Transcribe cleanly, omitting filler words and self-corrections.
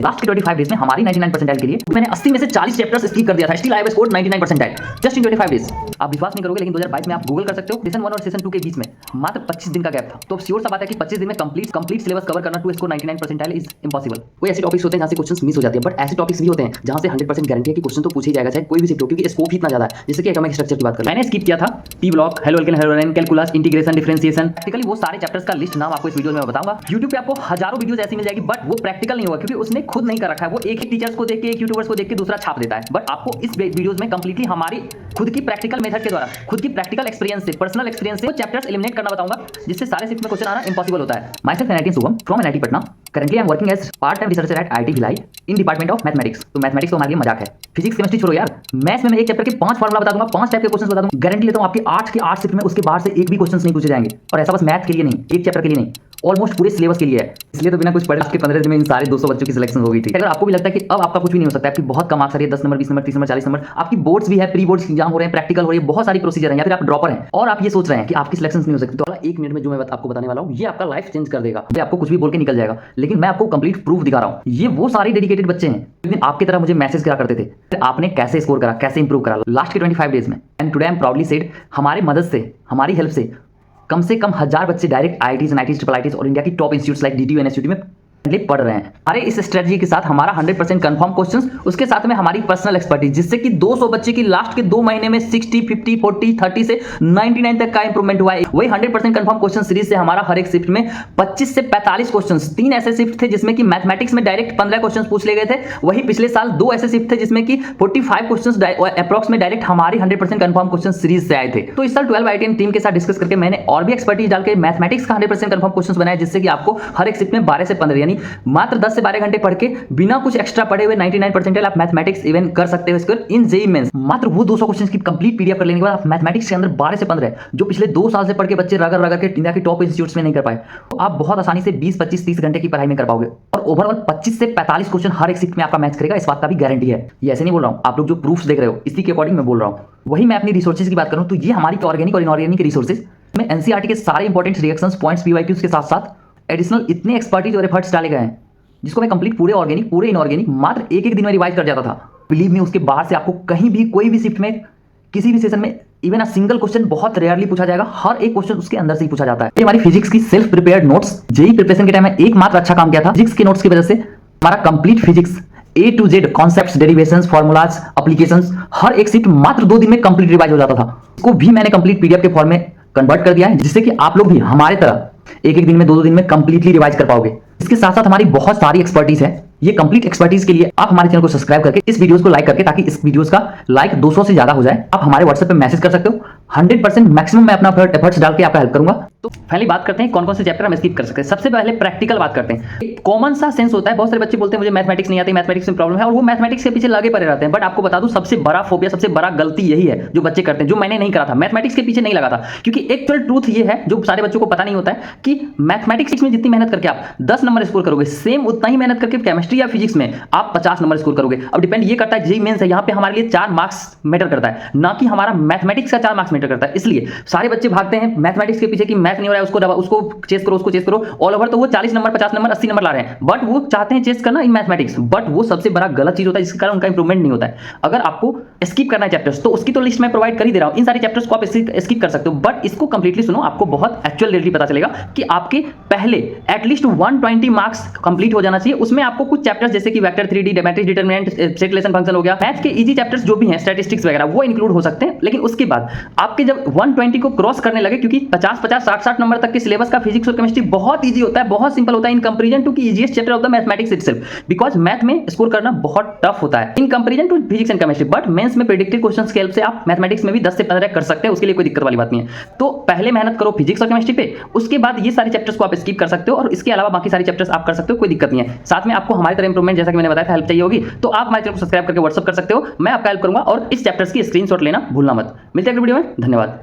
Last के 25 days में हमारी 99 परसेंटाइल के लिए मैंने 80 में से 40 चैप्टर्स स्किप कर दिया था। Still I have scored 99 percentile just in 25 days. आप विश्वास नहीं करोगे, लेकिन 2022 में आप गूगल कर सकते हो, सेशन 1 और सेशन 2 के बीच में मात्र 25 दिन का गैप था। तो अब श्योर सा बात है कि 25 दिन में कंप्लीट सिलेबस कवर करना to score 99 percentile is impossible. कोई ऐसे टॉपिक्स होते हैं जहां से क्वेश्चंस मिस हो जाते हैं, बट ऐसे टॉपिक्स भी होते हैं जहां से 100% गारंटी है कि क्वेश्चन तो पूछा ही जाएगा, चाहे कोई भी शिफ्ट हो, क्योंकि स्कोप ही इतना ज्यादा है। जैसे कि एटॉमिक स्ट्रक्चर की बात करें, मैंने स्किप किया था P block, halo alkane, halogen, calculus, integration, differentiation, practically वो सारे चैप्टर्स का लिस्ट नाम आपको इस वीडियो में बताऊंगा। YouTube पे आपको हजारों वीडियोस ऐसी मिल जाएगी, बट वो प्रैक्टिकल नहीं होगा, क्योंकि उसने खुद नहीं कर रखा है। वो एक ही टीचर्स को देख के, एक यूट्यूबर्स को देख के दूसरा छाप देता है। बट आपको इस वीडियोस में कंप्लीटली हमारी खुद की प्रैक्टिकल मेथड के द्वारा, खुद की प्रैक्टिकल एक्सपीरियंस से, पर्सनल एक्सपीरियंस से वो चैप्टर्स एलिमिनेट करना बताऊंगा, जिससे सारे शिफ्ट में क्वेश्चन आना इंपॉसिबल होता है। My self NIT Shubham from NIT Patna. Currently I am working as part-time researcher at IIT Bhilai in department of mathematics। तो मैथमेटिक्स तो हमारे लिए मजाक है। फिजिक्स केमिस्ट्री छोड़ो यार, मैथ्स में मैं एक चैप्टर के 5 फार्मूला बता दूंगा, 5 टाइप के क्वेश्चंस बता दूंगा। गारंटी लेता हूं आपके 8 के 8 शिफ्ट में उसके बाहर से एक भी क्वेश्चंस नहीं पूछे जाएंगे। और ऐसा बस मैथ के लिए नहीं, एक चैप्टर के लिए नहीं, ऑलमोस्ट पूरे सिलेबस के लिए है। इसलिए तो बिना कुछ पढ़े आपके 15 दिन में इन सारे 200 बच्चों की सिलेक्शन हो गई थी। अगर आपको भी लगता है कि अब आपका कुछ भी नहीं हो सकता, आपकी बहुत कम मार्क्स आ रही है, 10 नंबर, 20 नंबर, 30 नंबर, 40 नंबर, आपकी बोर्ड्स भी है, प्री बोर्ड्स एग्जाम हो रहे हैं, प्रैक्टिकल हो रही है, बहुत सारी प्रोसीजर है, या फिर आप ड्रॉपर हैं और आप ये सोच रहे हैं कि आपकी सिलेक्शन नहीं हो सकती, तो 1 मिनट में जो मैं आपको बताने वाला हूं, ये आपका लाइफ चेंज कर देगा। मैं आपको कुछ भी बोल के निकल जाएगा, लेकिन मैं आपको कंप्लीट प्रूफ दिखा रहा हूं। ये वो सारे डेडिकेटेड बच्चे हैं लेकिन आपकी तरह मुझे मैसेज करा करते थे, आपने कैसे स्कोर करा, कैसे इंप्रूव करा लास्ट के 25 डेज में। And today I am proudly said, हमारी मदद से, हमारी हेल्प से कम 1000 बच्चे direct IITs, NITs, triple ITs और इंडिया की top institutes like DTU, NSUT में पढ़ रहे हैं। अरे इस स्ट्रेटजी के साथ हमारा 100% कंफर्म क्वेश्चंस, उसके साथ में हमारी पर्सनल एक्सपर्टीज, जिससे कि 200 बच्चे की लास्ट के 2 महीने में 60, 50, 40, 30 से 99 तक का इंप्रूवमेंट हुआ है। वही 100% कंफर्म क्वेश्चन सीरीज से हमारा हर एक शिफ्ट में 25 से 45 क्वेश्चंस, 3 ऐसे शिफ्ट थे जिसमें कि मैथमेटिक्स में डायरेक्ट 15 क्वेश्चंस पूछ लिए गए थे। वही पिछले साल 2 ऐसे शिफ्ट थे जिसमें कि 45 क्वेश्चंस अप्रॉक्स में डायरेक्ट हमारी 100% कंफर्म क्वेश्चन सीरीज से आए थे। तो इस साल 12 आईआईटी टीम के साथ डिस्कस करके मैंने और भी एक्सपर्टीज डाल के मैथमेटिक्स का 100% कंफर्म क्वेश्चंस बनाया, जिससे कि आपको हर एक शिफ्ट में 12 से 15 यानी मात्र 10 से 12 घंटे पढ़ के बिना कुछ एक्स्ट्रा पढ़े हुए 99 परसेंटाइल आप मैथमेटिक्स इवन कर सकते हो स्कोर इन जेईई मेंस। मात्र वो 200 क्वेश्चंस की कंप्लीट पीडीएफ कर लेने के बाद आप मैथमेटिक्स के अंदर 12 से 15 जो पिछले 2 साल से पढ़ के बच्चे रगड़ रगड़ के इंडिया के टॉप इंस्टीट्यूट्स में नहीं कर पाए, तो आप बहुत आसानी से 20, 25, 30 घंटे की पढ़ाई में कर पाओगे। और ओवरऑल 25 से 45 क्वेश्चन हर एक शिफ्ट में आपका मैच करेगा, इस बात का भी गारंटी है। ये ऐसे नहीं बोल रहा हूं, आप लोग जो प्रूफ्स देख रहे हो इसी के अकॉर्डिंग मैं बोल रहा हूं। वही मैं अपनी रिसोर्सेज की बात करूं तो ये हमारी ऑर्गेनिक और इनऑर्गेनिक रिसोर्सेज में एनसीईआरटी के सारे इंपॉर्टेंट रिएक्शंस, पॉइंट्स, पीवाईक्यूज के साथ साथ एडिशनल इतने एक्सपर्टीज और एफर्ट्स डाले गए हैं, जिसको मैं कंप्लीट पूरे ऑर्गेनिक, पूरे इनऑर्गेनिक मात्र एक दिन में रिवाइज कर जाता था। बिलीव मी, उसके बाहर से आपको कहीं भी, कोई भी शिफ्ट में, किसी भी सेशन में इवन अ सिंगल क्वेश्चन बहुत रेयरली पूछा जाएगा। हर एक क्वेश्चन उसके अंदर से ही पूछा जाता है। ये हमारी फिजिक्स की self prepared notes, JEE preparation के टाइम में एकमात्र अच्छा काम किया था। फिजिक्स के नोट्स की वजह से हमारा complete physics A to Z concepts, derivations, formulas, applications हर एक शिफ्ट मात्र 2 दिन में कंप्लीट रिवाइज हो जाता था। इसको भी मैंने कंप्लीट पीडीएफ के फॉर्म में कन्वर्ट कर दिया है, जिससे कि आप लोग भी हमारे तरह एक दिन में, 2 दिन में कंप्लीटली रिवाइज कर पाओगे। इसके साथ साथ हमारी बहुत सारी एक्सपर्टीज है। ये कंप्लीट एक्सपर्टीज के लिए आप हमारे चैनल को सब्सक्राइब करके, इस वीडियोस को लाइक करके, ताकि इस वीडियोस का लाइक 200 से ज्यादा हो जाए, आप हमारे व्हाट्सएप पे मैसेज कर सकते हो। 100% मैक्सिमम मैं अपना एफर्ट्स डाल के आपका हेल्प करूंगा। तो पहले बात करते हैं कौन कौन से चैप्टर हम स्किप कर सकते हैं। सबसे पहले प्रैक्टिकल बात करते हैं। एक कॉमन सा सेंस होता है, बहुत सारे बच्चे बोलते हैं मुझे मैथमेटिक्स नहीं आती, मैथमेटिक्स में प्रॉब्लम है, और वो मैथमेटिक्स के पीछे लगे पड़े रहते हैं। बट आपको बता दूं, सबसे बड़ा फोबिया, सबसे बड़ा गलती यही है जो बच्चे करते हैं, जो मैंने नहीं करा था। मैथमेटिक्स के पीछे नहीं लगा था, क्योंकि एक्चुअल ट्रूथ ये है जो सारे बच्चों को पता नहीं होता है कि मैथमेटिक्स में जितनी मेहनत करके आप 10 नंबर स्कोर करोगे, सेम उतना ही मेहनत करके केमिस्ट्री या फिजिक्स में आप 50 नंबर स्कोर करोगे। अब डिपेंड ये करता है, जेईई मेंस है, यहाँ पे हमारे लिए 4 मार्क्स मैटर करता है, ना कि हमारा मैथमेटिक्स का 4 मार्क्स मैटर करता है। इसलिए सारे बच्चे भागते हैं मैथमेटिक्स के पीछे कि मैथ नहीं हो रहा है, उसको चेस करो, उसको चेस करो। ऑल ओवर तो वो 40 नंबर, 50 नंबर, 80 नंबर ला रहे हैं, बट वो चाहते हैं चेस करना इन मैथमेटिक्स। बट वो सबसे बड़ा गलत चीज होता है, जिसके कारण उनका इंप्रूवमेंट नहीं होता है। अगर आपको स्किप करना है चैप्टर्स, तो उसकी तो लिस्ट मैं प्रोवाइड कर ही दे रहा हूं। इन सारे चैप्टर्स को आप स्किप कर सकते हो, बट इसको कंप्लीटली सुनो, आपको बहुत एक्चुअल रियलिटी पता चलेगा कि आपके पहले एटलीस्ट 120 मार्क्स कंप्लीट हो जाना चाहिए। उसमें आपको कुछ चैप्टर्स जैसे कि vector 3D, matrix determinant, set relation function हो गया, मैथ के इजी चैप्टर्स जो भी हैं, स्टैटिस्टिक्स वगैरह, वो इंक्लूड हो सकते हैं। लेकिन उसके बाद आपके जब 120 को क्रॉस करने लगे, क्योंकि 50-50, 60-60 नंबर तक के सिलेबस का फिजिक्स और केमिस्ट्री बहुत इजी होता है, बहुत सिंपल होता है इन कंपैरिजन टू की easiest chapter of the mathematics itself, because math में स्कोर करना बहुत टफ होता है in comparison to physics and chemistry. But mains में प्रेडिक्टेड क्वेश्चंस के हेल्प से आप मैथमेटिक्स में भी 10 से 15 कर सकते हैं, उसके लिए कोई दिक्कत वाली बात नहीं है। तो पहले मेहनत करो फिजिक्स और केमिस्ट्री पे, उसके बाद ये सारे चैप्टर्स को आप स्किप कर सकते हो, और इसके अलावा बाकी सारे चैप्टर्स आप कर सकते हो, कोई दिक्कत नहीं है। साथ में आपको हमारी तरह इंप्रूवमेंट, जैसा कि मैंने बताया था, हेल्प चाहिए होगी तो आप हमारे चैनल को सब्सक्राइब करके व्हाट्सएप कर सकते हो, मैं आपका हेल्प करूंगा। और इस चैप्टर्स की स्क्रीनशॉट लेना भूलना मत। मिलते हैं अगली वीडियो में, धन्यवाद।